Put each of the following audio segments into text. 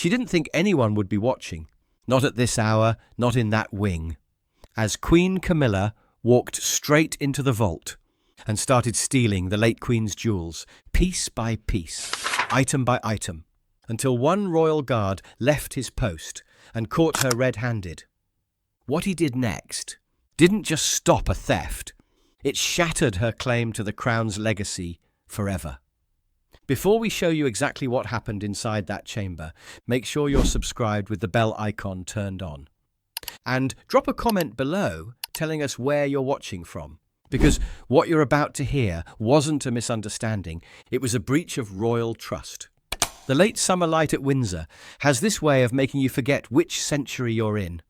She didn't think anyone would be watching, not at this hour, not in that wing, as Queen Camilla walked straight into the vault and started stealing the late Queen's jewels, piece by piece, item by item, until one royal guard left his post and caught her red-handed. What he did next didn't just stop a theft, it shattered her claim to the crown's legacy forever. Before we show you exactly what happened inside that chamber, make sure you're subscribed with the bell icon turned on. And drop a comment below telling us where you're watching from. Because what you're about to hear wasn't a misunderstanding, it was a breach of royal trust. The late summer light at Windsor has this way of making you forget which century you're in.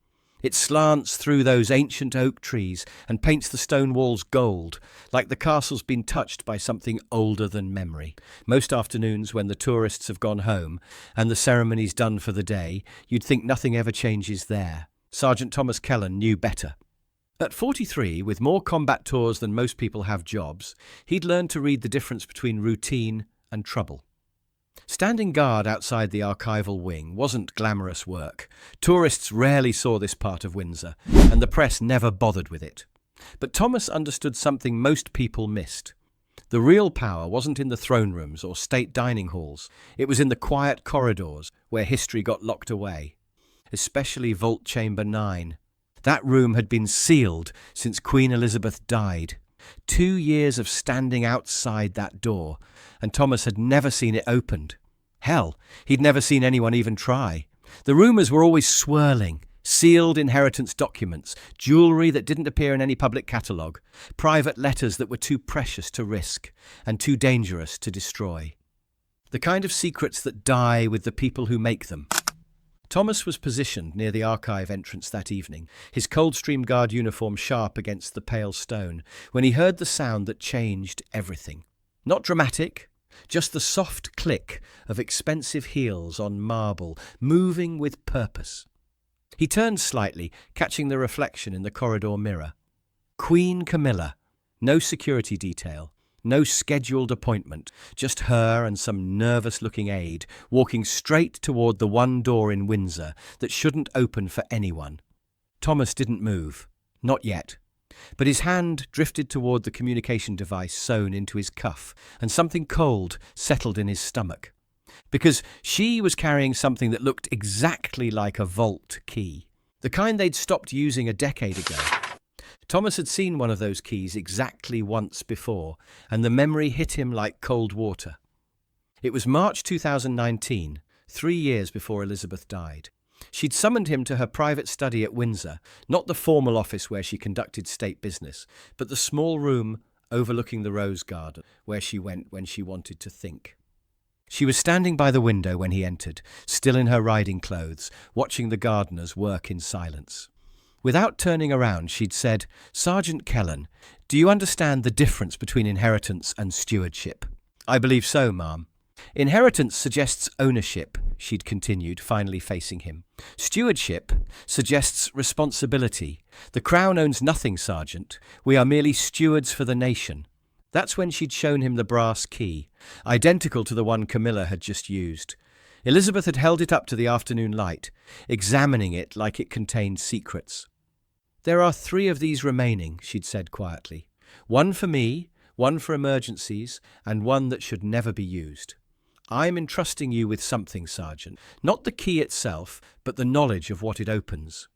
It slants through those ancient oak trees and paints the stone walls gold, like the castle's been touched by something older than memory. Most afternoons, when the tourists have gone home and the ceremony's done for the day, you'd think nothing ever changes there. Sergeant Thomas Kellan knew better. At 43, with more combat tours than most people have jobs, he'd learned to read the difference between routine and trouble. Standing guard outside the archival wing wasn't glamorous work. Tourists rarely saw this part of Windsor, and the press never bothered with it. But Thomas understood something most people missed. The real power wasn't in the throne rooms or state dining halls. It was in the quiet corridors where history got locked away. Especially Vault Chamber 9. That room had been sealed since Queen Elizabeth died. 2 years of standing outside that door, and Thomas had never seen it opened. Hell, he'd never seen anyone even try. The rumours were always swirling. Sealed inheritance documents, jewellery that didn't appear in any public catalogue, private letters that were too precious to risk and too dangerous to destroy. The kind of secrets that die with the people who make them. Thomas was positioned near the archive entrance that evening, his Coldstream Guard uniform sharp against the pale stone, when he heard the sound that changed everything. Not dramatic, just the soft click of expensive heels on marble, moving with purpose. He turned slightly, catching the reflection in the corridor mirror. Queen Camilla. No security detail. No scheduled appointment, just her and some nervous-looking aide walking straight toward the one door in Windsor that shouldn't open for anyone. Thomas didn't move. Not yet. But his hand drifted toward the communication device sewn into his cuff, and something cold settled in his stomach. Because she was carrying something that looked exactly like a vault key, the kind they'd stopped using a decade ago. Thomas had seen one of those keys exactly once before, and the memory hit him like cold water. It was March 2019, 3 years before Elizabeth died. She'd summoned him to her private study at Windsor, not the formal office where she conducted state business, but the small room overlooking the rose garden, where she went when she wanted to think. She was standing by the window when he entered, still in her riding clothes, watching the gardeners work in silence. Without turning around, she'd said, "Sergeant Kellan, do you understand the difference between inheritance and stewardship?" "I believe so, ma'am." "Inheritance suggests ownership," she'd continued, finally facing him. "Stewardship suggests responsibility. The Crown owns nothing, Sergeant. We are merely stewards for the nation." That's when she'd shown him the brass key, identical to the one Camilla had just used. Elizabeth had held it up to the afternoon light, examining it like it contained secrets. "There are 3 of these remaining," she'd said quietly. "One for me, one for emergencies, and one that should never be used. I'm entrusting you with something, Sergeant. Not the key itself, but the knowledge of what it opens."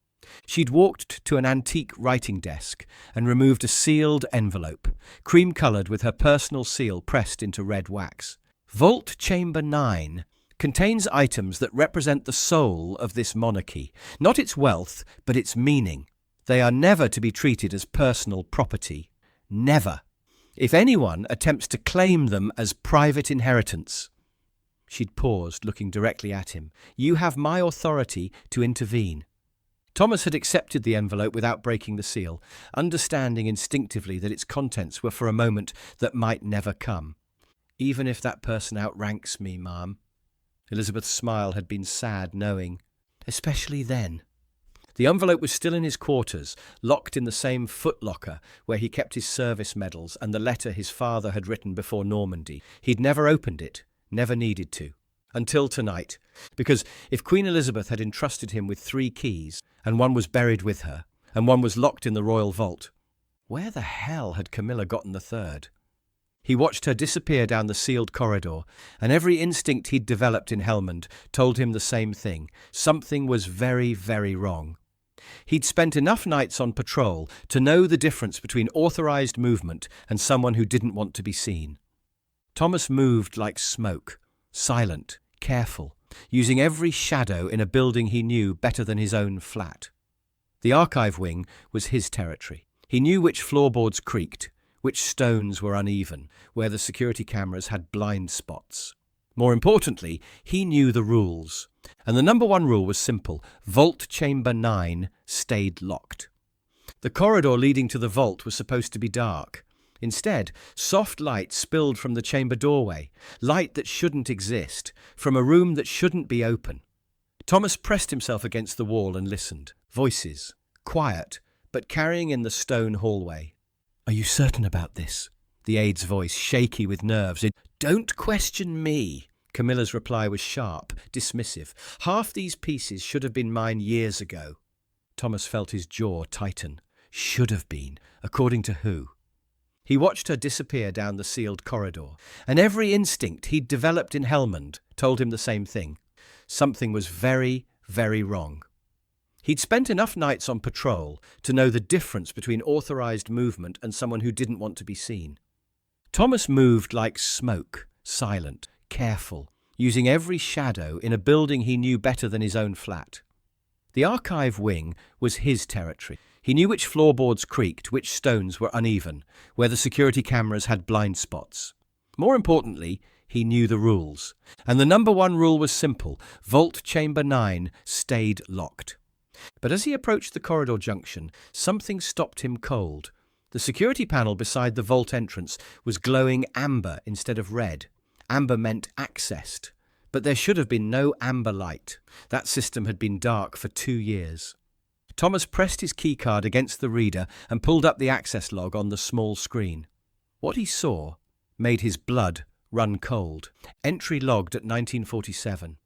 She'd walked to an antique writing desk and removed a sealed envelope, cream-coloured with her personal seal pressed into red wax. "Vault Chamber 9 contains items that represent the soul of this monarchy, not its wealth, but its meaning. They are never to be treated as personal property. Never. If anyone attempts to claim them as private inheritance..." She'd paused, looking directly at him. "You have my authority to intervene." Thomas had accepted the envelope without breaking the seal, understanding instinctively that its contents were for a moment that might never come. "Even if that person outranks me, ma'am." Elizabeth's smile had been sad, knowing. Especially then. The envelope was still in his quarters, locked in the same footlocker where he kept his service medals and the letter his father had written before Normandy. He'd never opened it, never needed to. Until tonight, because if Queen Elizabeth had entrusted him with 3 keys, and one was buried with her, and one was locked in the royal vault, where the hell had Camilla gotten the third? He watched her disappear down the sealed corridor, and every instinct he'd developed in Helmond told him the same thing. Something was very, very wrong. He'd spent enough nights on patrol to know the difference between authorized movement and someone who didn't want to be seen. Thomas moved like smoke, silent, careful, using every shadow in a building he knew better than his own flat. The archive wing was his territory. He knew which floorboards creaked, which stones were uneven, where the security cameras had blind spots. More importantly, he knew the rules. And the number 1 rule was simple: Vault Chamber 9 stayed locked. The corridor leading to the vault was supposed to be dark. Instead, soft light spilled from the chamber doorway, light that shouldn't exist, from a room that shouldn't be open. Thomas pressed himself against the wall and listened. Voices, quiet, but carrying in the stone hallway. "Are you certain about this?" The aide's voice, shaky with nerves. "Don't question me." Camilla's reply was sharp, dismissive. "Half these pieces should have been mine years ago." Thomas felt his jaw tighten. Should have been. According to who? He watched her disappear down the sealed corridor, and every instinct he'd developed in Helmond told him the same thing. Something was very, very wrong. He'd spent enough nights on patrol to know the difference between authorized movement and someone who didn't want to be seen. Thomas moved like smoke, silent, careful, using every shadow in a building he knew better than his own flat. The archive wing was his territory. He knew which floorboards creaked, which stones were uneven, where the security cameras had blind spots. More importantly, he knew the rules. And the number 1 rule was simple: Vault Chamber 9 stayed locked. But as he approached the corridor junction, something stopped him cold. The security panel beside the vault entrance was glowing amber instead of red. Amber meant accessed, but there should have been no amber light. That system had been dark for 2 years. Thomas pressed his keycard against the reader and pulled up the access log on the small screen. What he saw made his blood run cold. Entry logged at 1947.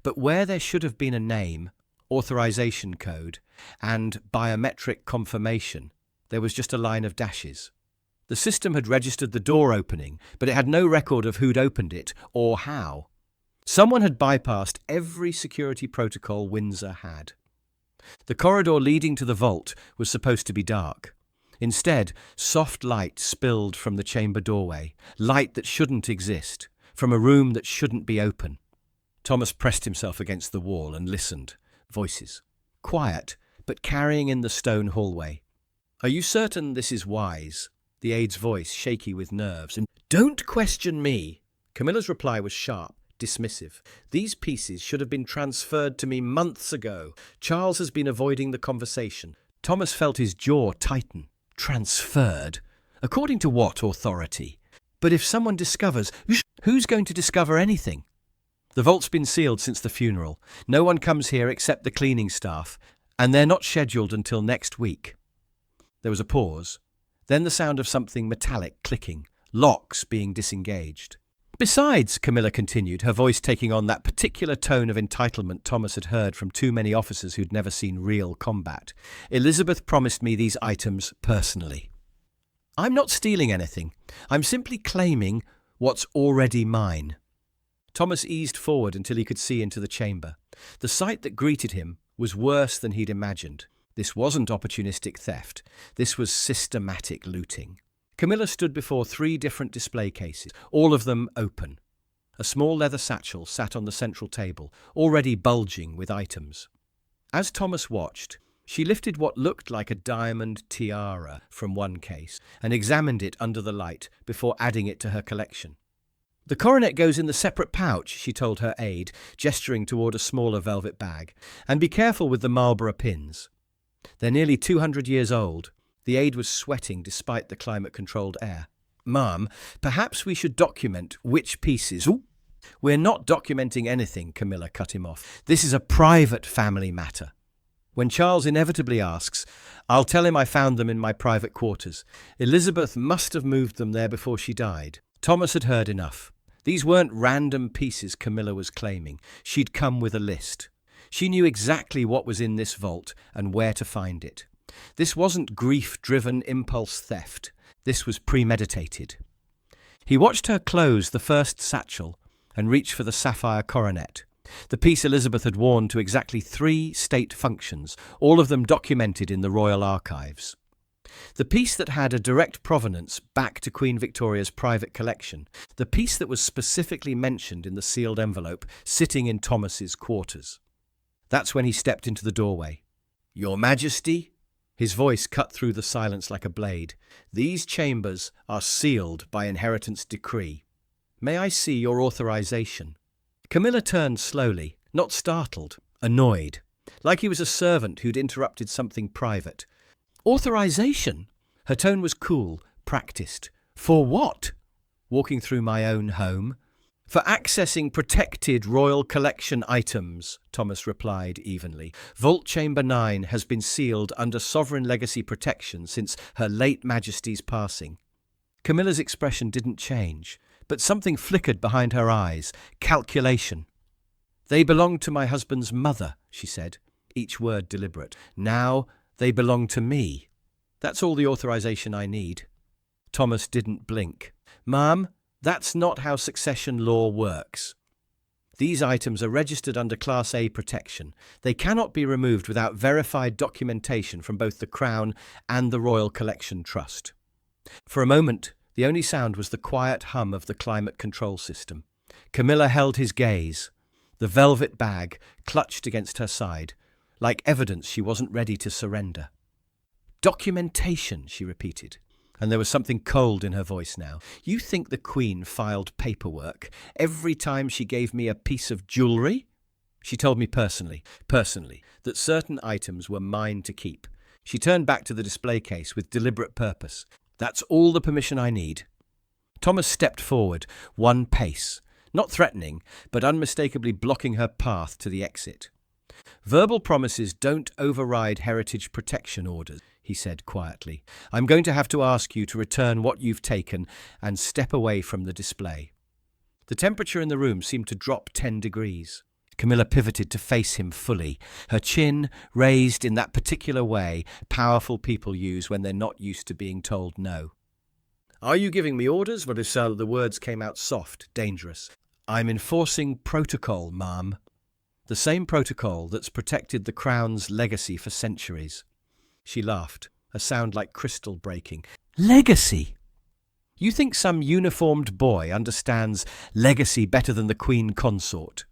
But where there should have been a name, authorization code, and biometric confirmation, there was just a line of dashes. The system had registered the door opening, but it had no record of who'd opened it or how. Someone had bypassed every security protocol Windsor had. The corridor leading to the vault was supposed to be dark. Instead, soft light spilled from the chamber doorway, light that shouldn't exist, from a room that shouldn't be open. Thomas pressed himself against the wall and listened. Voices, quiet, but carrying in the stone hallway. "Are you certain this is wise?" The aide's voice, shaky with nerves. "And don't question me." Camilla's reply was sharp, dismissive. "These pieces should have been transferred to me months ago. Charles has been avoiding the conversation." Thomas felt his jaw tighten. Transferred? According to what authority? But if someone discovers, who's going to discover anything? The vault's been sealed since the funeral. No one comes here except the cleaning staff, and they're not scheduled until next week. There was a pause, then the sound of something metallic clicking, locks being disengaged. "Besides," Camilla continued, her voice taking on that particular tone of entitlement Thomas had heard from too many officers who'd never seen real combat, "Elizabeth promised me these items personally. I'm not stealing anything. I'm simply claiming what's already mine." Thomas eased forward until he could see into the chamber. The sight that greeted him was worse than he'd imagined. This wasn't opportunistic theft. This was systematic looting. Camilla stood before 3 different display cases, all of them open. A small leather satchel sat on the central table, already bulging with items. As Thomas watched, she lifted what looked like a diamond tiara from one case and examined it under the light before adding it to her collection. "The coronet goes in the separate pouch," she told her aide, gesturing toward a smaller velvet bag. "And be careful with the Marlborough pins. They're nearly 200 years old." The aide was sweating despite the climate-controlled air. "Ma'am, perhaps we should document which pieces—" "Ooh, we're not documenting anything," Camilla cut him off. "This is a private family matter. When Charles inevitably asks, I'll tell him I found them in my private quarters. Elizabeth must have moved them there before she died." Thomas had heard enough. These weren't random pieces Camilla was claiming. She'd come with a list. She knew exactly what was in this vault and where to find it. This wasn't grief-driven impulse theft. This was premeditated. He watched her close the first satchel and reach for the sapphire coronet, the piece Elizabeth had worn to exactly 3 state functions, all of them documented in the Royal Archives. The piece that had a direct provenance back to Queen Victoria's private collection, the piece that was specifically mentioned in the sealed envelope sitting in Thomas's quarters. That's when he stepped into the doorway. "Your Majesty?" His voice cut through the silence like a blade. "These chambers are sealed by inheritance decree. May I see your authorization?" Camilla turned slowly, not startled, annoyed, like he was a servant who'd interrupted something private. "Authorization?" Her tone was cool, practiced. "For what?" "Walking through my own home." "For accessing protected royal collection items," Thomas replied evenly. "Vault Chamber 9 has been sealed under sovereign legacy protection since Her late Majesty's passing." Camilla's expression didn't change, but something flickered behind her eyes. Calculation. "They belonged to my husband's mother," she said, each word deliberate. "Now they belong to me. That's all the authorization I need." Thomas didn't blink. "Ma'am, that's not how succession law works. These items are registered under Class A protection. They cannot be removed without verified documentation from both the Crown and the Royal Collection Trust." For a moment, the only sound was the quiet hum of the climate control system. Camilla held his gaze, the velvet bag clutched against her side, like evidence she wasn't ready to surrender. "Documentation," she repeated, and there was something cold in her voice now. "You think the Queen filed paperwork every time she gave me a piece of jewellery?" "She told me personally, that certain items were mine to keep." She turned back to the display case with deliberate purpose. "That's all the permission I need." Thomas stepped forward, 1 pace, not threatening, but unmistakably blocking her path to the exit. "Verbal promises don't override heritage protection orders," he said quietly. "I'm going to have to ask you to return what you've taken and step away from the display." The temperature in the room seemed to drop 10 degrees. Camilla pivoted to face him fully, her chin raised in that particular way powerful people use when they're not used to being told no. "Are you giving me orders?" Marisol, the words came out soft, dangerous. "I'm enforcing protocol, ma'am. The same protocol that's protected the Crown's legacy for centuries." She laughed, a sound like crystal breaking. "Legacy? You think some uniformed boy understands legacy better than the Queen Consort?"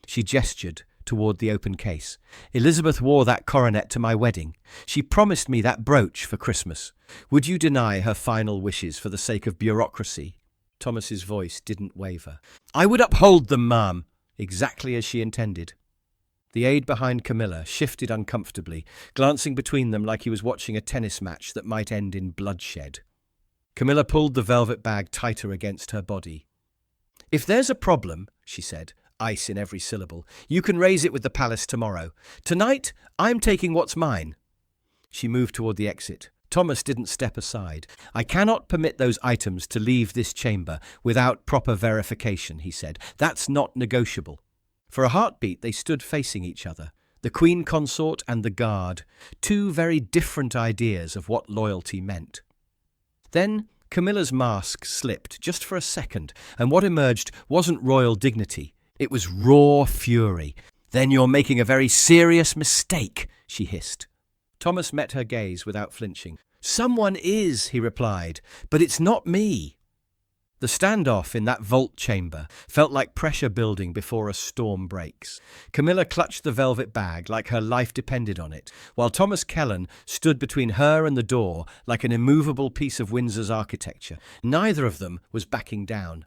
She gestured toward the open case. "Elizabeth wore that coronet to my wedding. She promised me that brooch for Christmas. Would you deny her final wishes for the sake of bureaucracy?" Thomas's voice didn't waver. "I would uphold them, ma'am," exactly as she intended. The aide behind Camilla shifted uncomfortably, glancing between them like he was watching a tennis match that might end in bloodshed. Camilla pulled the velvet bag tighter against her body. "If there's a problem," she said, ice in every syllable, "you can raise it with the palace tomorrow. Tonight, I'm taking what's mine." She moved toward the exit. Thomas didn't step aside. "I cannot permit those items to leave this chamber without proper verification," he said. "That's not negotiable." For a heartbeat, they stood facing each other, the Queen Consort and the Guard, 2 very different ideas of what loyalty meant. Then Camilla's mask slipped just for a second, and what emerged wasn't royal dignity. It was raw fury. "Then you're making a very serious mistake," she hissed. Thomas met her gaze without flinching. "Someone is," he replied, "but it's not me." The standoff in that vault chamber felt like pressure building before a storm breaks. Camilla clutched the velvet bag like her life depended on it, while Thomas Kellan stood between her and the door like an immovable piece of Windsor's architecture. Neither of them was backing down.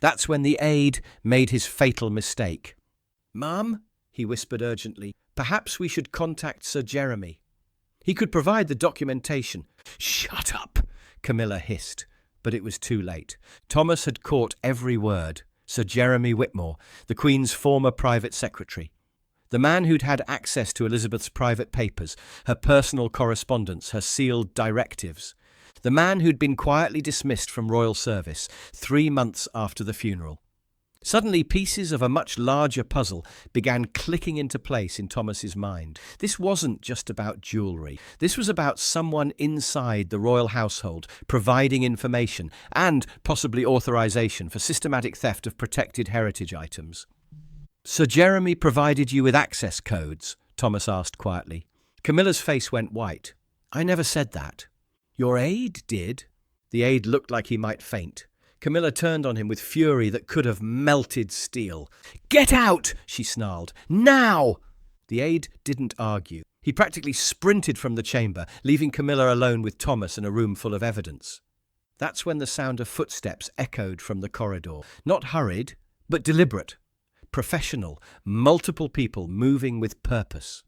That's when the aide made his fatal mistake. "Ma'am," he whispered urgently, "perhaps we should contact Sir Jeremy. He could provide the documentation." "Shut up," Camilla hissed. But it was too late. Thomas had caught every word. Sir Jeremy Whitmore, the Queen's former private secretary. The man who'd had access to Elizabeth's private papers, her personal correspondence, her sealed directives. the man who'd been quietly dismissed from royal service 3 months after the funeral. Suddenly, pieces of a much larger puzzle began clicking into place in Thomas's mind. This wasn't just about jewellery. This was about someone inside the royal household providing information and possibly authorization for systematic theft of protected heritage items. "Sir Jeremy provided you with access codes?" Thomas asked quietly. Camilla's face went white. "I never said that." "Your aide did." The aide looked like he might faint. Camilla turned on him with fury that could have melted steel. "Get out!" she snarled. "Now!" The aide didn't argue. He practically sprinted from the chamber, leaving Camilla alone with Thomas in a room full of evidence. That's when the sound of footsteps echoed from the corridor. Not hurried, but deliberate. Professional, multiple people moving with purpose.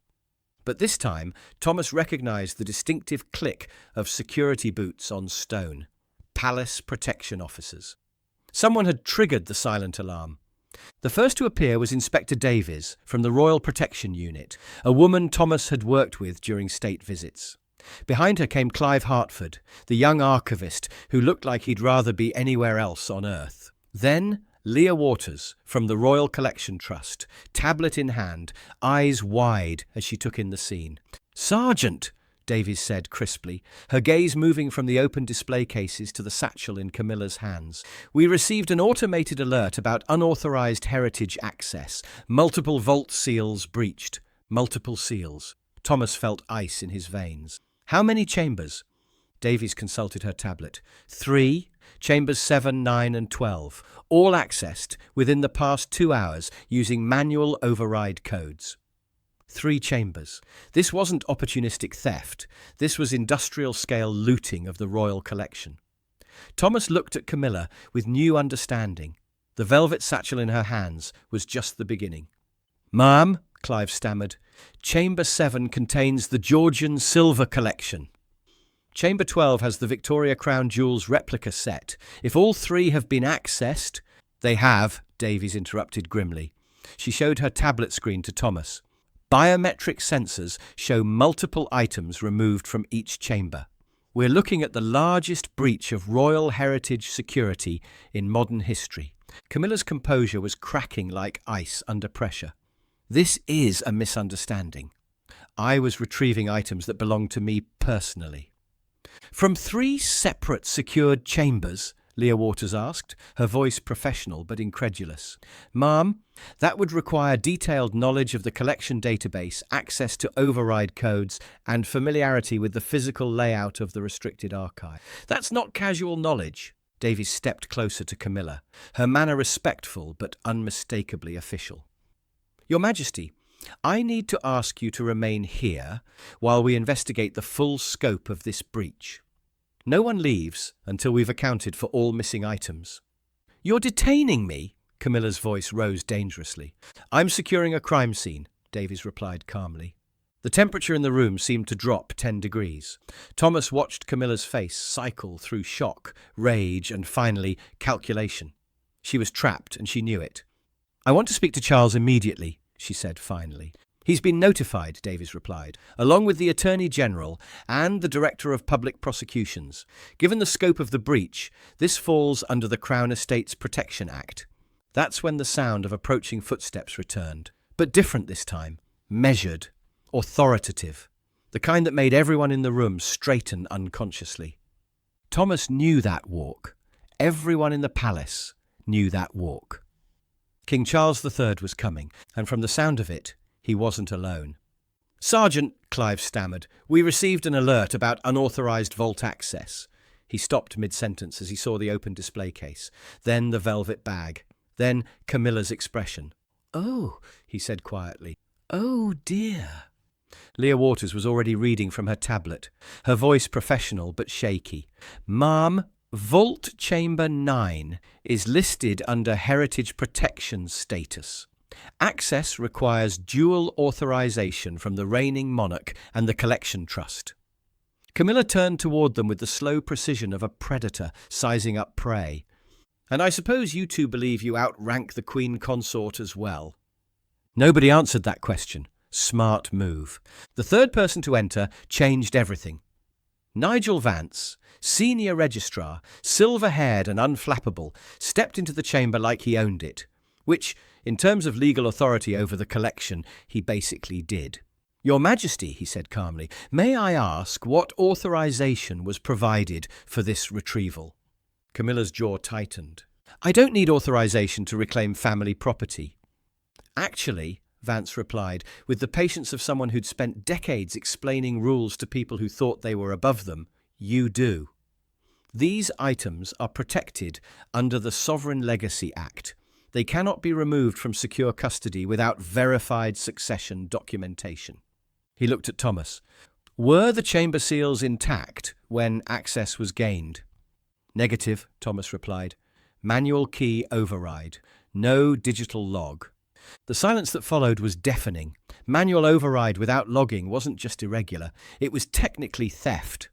But this time, Thomas recognized the distinctive click of security boots on stone. Palace protection officers. Someone had triggered the silent alarm. The first to appear was Inspector Davies from the Royal Protection Unit, a woman Thomas had worked with during state visits. Behind her came Clive Hertford, the young archivist who looked like he'd rather be anywhere else on Earth. Then Leah Waters from the Royal Collection Trust, tablet in hand, eyes wide as she took in the scene. "Sergeant!" Davies said crisply, her gaze moving from the open display cases to the satchel in Camilla's hands. "We received an automated alert about unauthorized heritage access. Multiple vault seals breached. Multiple seals." Thomas felt ice in his veins. "How many chambers?" Davies consulted her tablet. 3, chambers 7, 9 and 12, all accessed within the past 2 hours using manual override codes. 3 chambers. This wasn't opportunistic theft. This was industrial-scale looting of the royal collection. Thomas looked at Camilla with new understanding. The velvet satchel in her hands was just the beginning. "Ma'am," Clive stammered, "Chamber 7 contains the Georgian silver collection. Chamber 12 has the Victoria Crown Jewels replica set. If all 3 have been accessed—" "They have," Davies interrupted grimly. She showed her tablet screen to Thomas. "Biometric sensors show multiple items removed from each chamber. We're looking at the largest breach of royal heritage security in modern history." Camilla's composure was cracking like ice under pressure. "This is a misunderstanding. I was retrieving items that belonged to me personally." "From 3 separate secured chambers?" Leah Waters asked, her voice professional but incredulous. "Ma'am, that would require detailed knowledge of the collection database, access to override codes, and familiarity with the physical layout of the restricted archive." "That's not casual knowledge." Davies stepped closer to Camilla, her manner respectful but unmistakably official. "Your Majesty, I need to ask you to remain here while we investigate the full scope of this breach. No one leaves until we've accounted for all missing items." "You're detaining me?" Camilla's voice rose dangerously. "I'm securing a crime scene," Davies replied calmly. The temperature in the room seemed to drop 10 degrees. Thomas watched Camilla's face cycle through shock, rage, and finally, calculation. She was trapped, and she knew it. "I want to speak to Charles immediately," she said finally. "He's been notified," Davies replied, "along with the Attorney General and the Director of Public Prosecutions. Given the scope of the breach, this falls under the Crown Estates Protection Act." That's when the sound of approaching footsteps returned, but different this time, measured, authoritative, the kind that made everyone in the room straighten unconsciously. Thomas knew that walk. Everyone in the palace knew that walk. King Charles III was coming, and from the sound of it, he wasn't alone. "Sergeant," Clive stammered, "we received an alert about unauthorized vault access." He stopped mid-sentence as he saw the open display case, then the velvet bag, then Camilla's expression. "Oh," he said quietly. "Oh dear." Leah Waters was already reading from her tablet, her voice professional but shaky. "Ma'am, Vault Chamber 9 is listed under Heritage Protection status. Access requires dual authorization from the reigning monarch and the Collection Trust." Camilla turned toward them with the slow precision of a predator sizing up prey. "And I suppose you two believe you outrank the Queen Consort as well?" Nobody answered that question. Smart move. The third person to enter changed everything. Nigel Vance, senior registrar, silver-haired and unflappable, stepped into the chamber like he owned it, which, in terms of legal authority over the collection, he basically did. "Your Majesty," he said calmly, "may I ask what authorization was provided for this retrieval?" Camilla's jaw tightened. "I don't need authorization to reclaim family property." "Actually," Vance replied, with the patience of someone who'd spent decades explaining rules to people who thought they were above them, "you do. These items are protected under the Sovereign Legacy Act. They cannot be removed from secure custody without verified succession documentation." He looked at Thomas. "Were the chamber seals intact when access was gained?" "Negative," Thomas replied. "Manual key override. No digital log." The silence that followed was deafening. Manual override without logging wasn't just irregular, it was technically theft.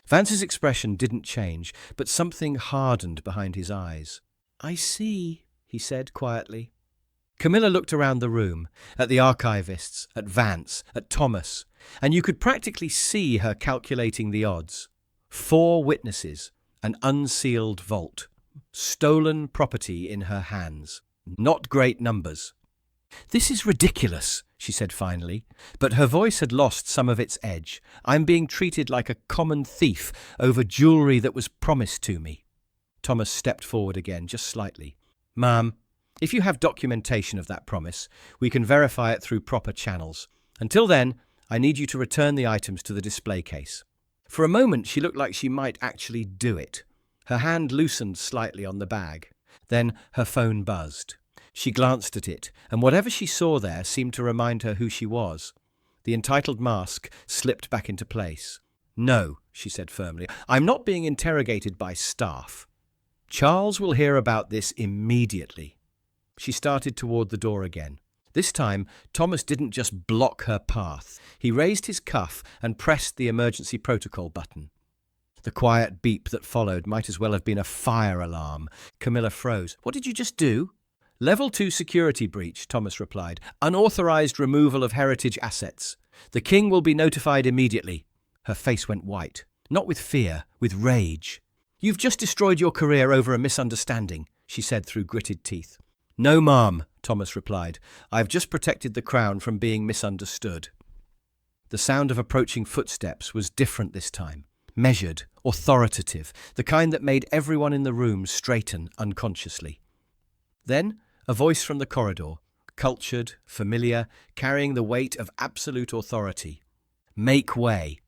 Vance's expression didn't change, but something hardened behind his eyes. "I see," he said quietly. Camilla looked around the room, at the archivists, at Vance, at Thomas, and you could practically see her calculating the odds. 4 witnesses, an unsealed vault, stolen property in her hands. Not great numbers. "This is ridiculous," she said finally, but her voice had lost some of its edge. "I'm being treated like a common thief over jewellery that was promised to me." Thomas stepped forward again, just slightly. "Ma'am, if you have documentation of that promise, we can verify it through proper channels. Until then, I need you to return the items to the display case." For a moment, she looked like she might actually do it. Her hand loosened slightly on the bag. Then her phone buzzed. She glanced at it, and whatever she saw there seemed to remind her who she was. The entitled mask slipped back into place. "No," she said firmly, "I'm not being interrogated by staff. Charles will hear about this immediately." She started toward the door again. This time, Thomas didn't just block her path. He raised his cuff and pressed the emergency protocol button. The quiet beep that followed might as well have been a fire alarm. Camilla froze. "What did you just do?" "Level 2 security breach," Thomas replied. "Unauthorized removal of heritage assets. The king will be notified immediately." Her face went white. Not with fear, with rage. "You've just destroyed your career over a misunderstanding," she said through gritted teeth. "No, ma'am," Thomas replied. "I've just protected the crown from being misunderstood." The sound of approaching footsteps was different this time. Measured, authoritative, the kind that made everyone in the room straighten unconsciously. Then, a voice from the corridor, cultured, familiar, carrying the weight of absolute authority. "Make way."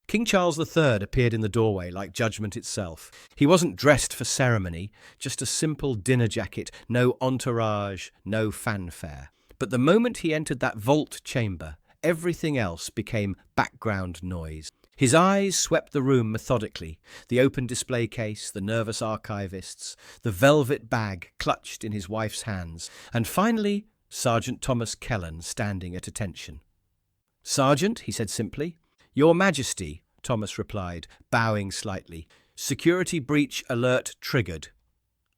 King Charles III appeared in the doorway like judgment itself. He wasn't dressed for ceremony, just a simple dinner jacket, no entourage, no fanfare. But the moment he entered that vault chamber, everything else became background noise. His eyes swept the room methodically, the open display case, the nervous archivists, the velvet bag clutched in his wife's hands, and finally, Sergeant Thomas Kellan standing at attention. "Sergeant," he said simply. "Your Majesty," Thomas replied, bowing slightly. "Security breach alert triggered.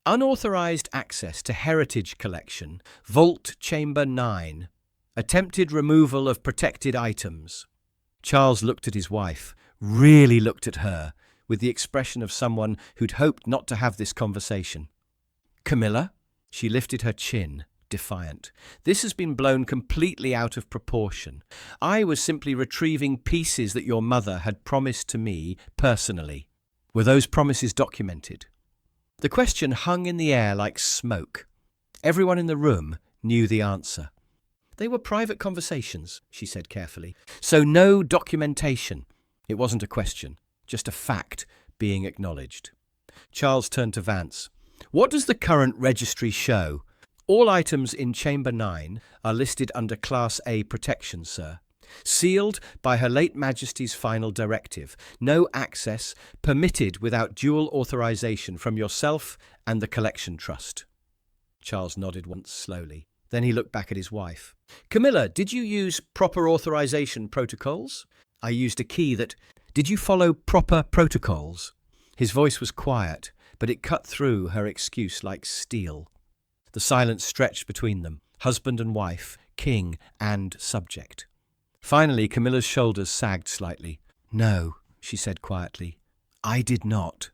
Unauthorized access to heritage collection, Vault Chamber 9. Attempted removal of protected items." Charles looked at his wife, really looked at her, with the expression of someone who'd hoped not to have this conversation. "Camilla?" She lifted her chin, defiant. "This has been blown completely out of proportion. I was simply retrieving pieces that your mother had promised to me personally. Were those promises documented?" The question hung in the air like smoke. Everyone in the room knew the answer. "They were private conversations," she said carefully. "So no documentation." It wasn't a question, just a fact being acknowledged. Charles turned to Vance. "What does the current registry show?" "All items in Chamber 9 are listed under Class A protection, sir. Sealed by Her late Majesty's final directive. No access permitted without dual authorization from yourself and the Collection Trust." Charles nodded once slowly. Then he looked back at his wife. "Camilla, did you use proper authorization protocols?" "I used a key that—" "Did you follow proper protocols?" His voice was quiet, but it cut through her excuse like steel. The silence stretched between them, husband and wife, king and subject. Finally, Camilla's shoulders sagged slightly. "No," she said quietly. "I did not."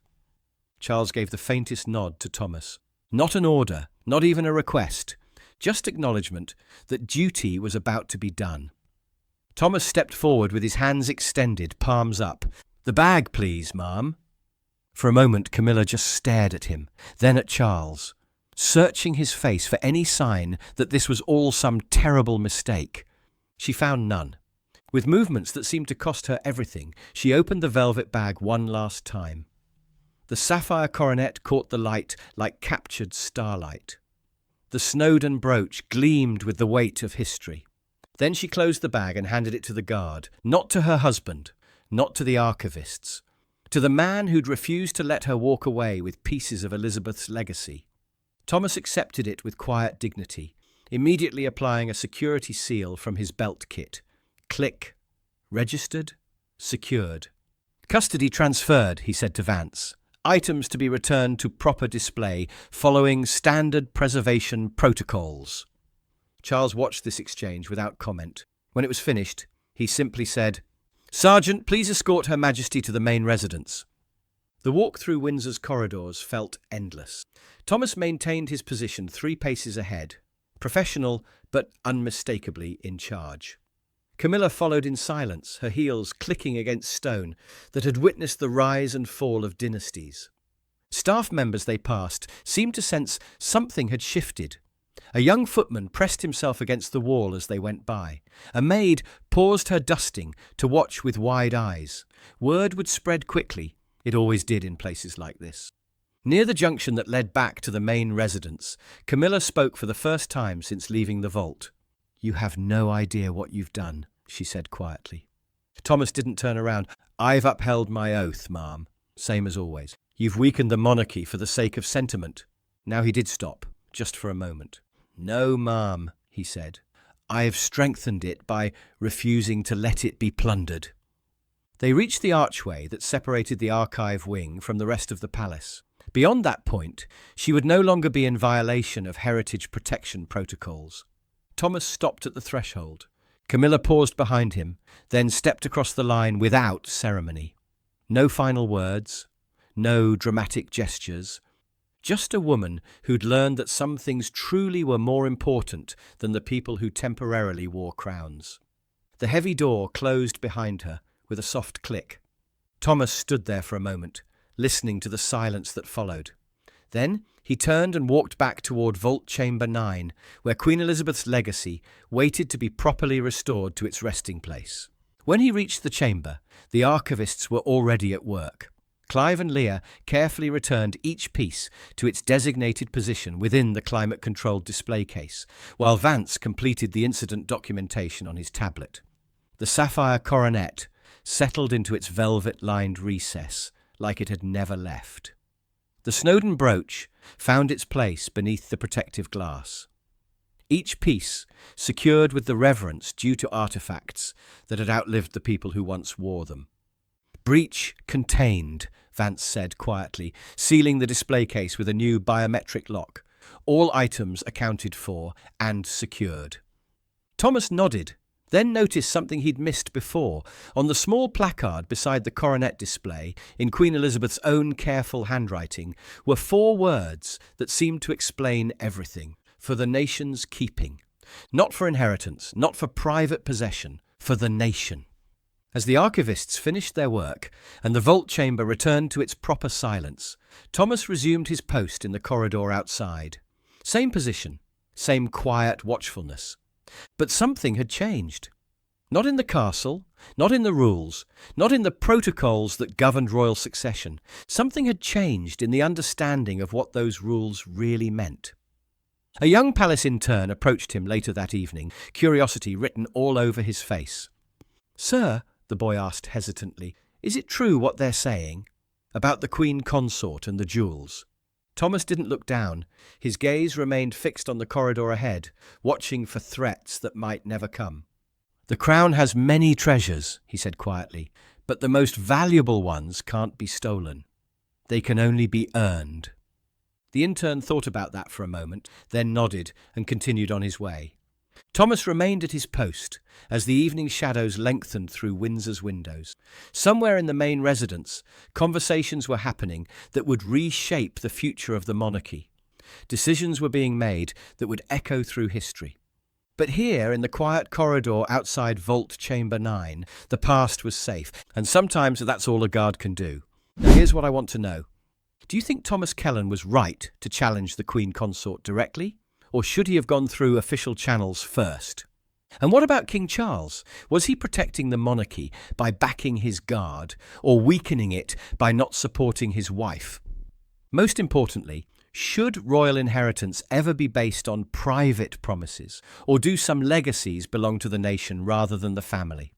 Charles gave the faintest nod to Thomas. Not an order, not even a request, just acknowledgement that duty was about to be done. Thomas stepped forward with his hands extended, palms up. "The bag, please, ma'am." For a moment, Camilla just stared at him, then at Charles, searching his face for any sign that this was all some terrible mistake. She found none. With movements that seemed to cost her everything, she opened the velvet bag one last time. The sapphire coronet caught the light like captured starlight. The Snowdon brooch gleamed with the weight of history. Then she closed the bag and handed it to the guard, not to her husband, not to the archivists, to the man who'd refused to let her walk away with pieces of Elizabeth's legacy. Thomas accepted it with quiet dignity, immediately applying a security seal from his belt kit. Click. Registered. Secured. "Custody transferred," he said to Vance. "Items to be returned to proper display following standard preservation protocols." Charles watched this exchange without comment. When it was finished, he simply said, "Sergeant, please escort Her Majesty to the main residence." The walk through Windsor's corridors felt endless. Thomas maintained his position 3 paces ahead, professional but unmistakably in charge. Camilla followed in silence, her heels clicking against stone that had witnessed the rise and fall of dynasties. Staff members they passed seemed to sense something had shifted. A young footman pressed himself against the wall as they went by. A maid paused her dusting to watch with wide eyes. Word would spread quickly. It always did in places like this. Near the junction that led back to the main residence, Camilla spoke for the first time since leaving the vault. "You have no idea what you've done," she said quietly. Thomas didn't turn around. "I've upheld my oath, ma'am. Same as always. You've weakened the monarchy for the sake of sentiment." Now he did stop, just for a moment. "No, ma'am," he said. "I have strengthened it by refusing to let it be plundered." They reached the archway that separated the archive wing from the rest of the palace. Beyond that point, she would no longer be in violation of heritage protection protocols. Thomas stopped at the threshold. Camilla paused behind him, then stepped across the line without ceremony. No final words, no dramatic gestures, just a woman who'd learned that some things truly were more important than the people who temporarily wore crowns. The heavy door closed behind her with a soft click. Thomas stood there for a moment, listening to the silence that followed. Then he turned and walked back toward Vault Chamber 9, where Queen Elizabeth's legacy waited to be properly restored to its resting place. When he reached the chamber, the archivists were already at work. Clive and Leah carefully returned each piece to its designated position within the climate-controlled display case, while Vance completed the incident documentation on his tablet. The sapphire coronet settled into its velvet-lined recess like it had never left. The Snowdon brooch found its place beneath the protective glass. Each piece secured with the reverence due to artifacts that had outlived the people who once wore them. "Breach contained," Vance said quietly, sealing the display case with a new biometric lock. "All items accounted for and secured." Thomas nodded, then noticed something he'd missed before. On the small placard beside the coronet display, in Queen Elizabeth's own careful handwriting, were 4 words that seemed to explain everything. For the nation's keeping. Not for inheritance, not for private possession, for the nation. As the archivists finished their work and the vault chamber returned to its proper silence, Thomas resumed his post in the corridor outside. Same position, same quiet watchfulness. But something had changed. Not in the castle, not in the rules, not in the protocols that governed royal succession. Something had changed in the understanding of what those rules really meant. A young palace intern approached him later that evening, curiosity written all over his face. "Sir," the boy asked hesitantly, "is it true what they're saying about the Queen Consort and the jewels?" Thomas didn't look down. His gaze remained fixed on the corridor ahead, watching for threats that might never come. "The crown has many treasures," he said quietly, "but the most valuable ones can't be stolen. They can only be earned." The intern thought about that for a moment, then nodded and continued on his way. Thomas remained at his post as the evening shadows lengthened through Windsor's windows. Somewhere in the main residence, conversations were happening that would reshape the future of the monarchy. Decisions were being made that would echo through history. But here, in the quiet corridor outside Vault Chamber 9, the past was safe, and sometimes that's all a guard can do. Now, here's what I want to know. Do you think Thomas Kellan was right to challenge the Queen Consort directly? Or should he have gone through official channels first? And what about King Charles? Was he protecting the monarchy by backing his guard, or weakening it by not supporting his wife? Most importantly, should royal inheritance ever be based on private promises, or do some legacies belong to the nation rather than the family?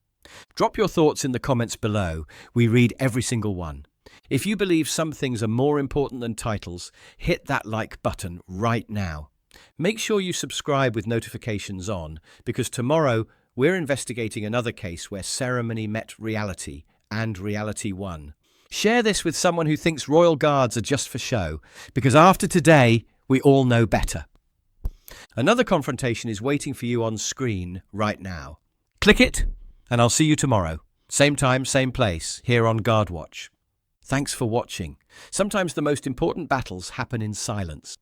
Drop your thoughts in the comments below. We read every single one. If you believe some things are more important than titles, hit that like button right now. Make sure you subscribe with notifications on, because tomorrow we're investigating another case where ceremony met reality and reality won. Share this with someone who thinks royal guards are just for show, because after today, we all know better. Another confrontation is waiting for you on screen right now. Click it, and I'll see you tomorrow. Same time, same place, here on Guard Watch. Thanks for watching. Sometimes the most important battles happen in silence.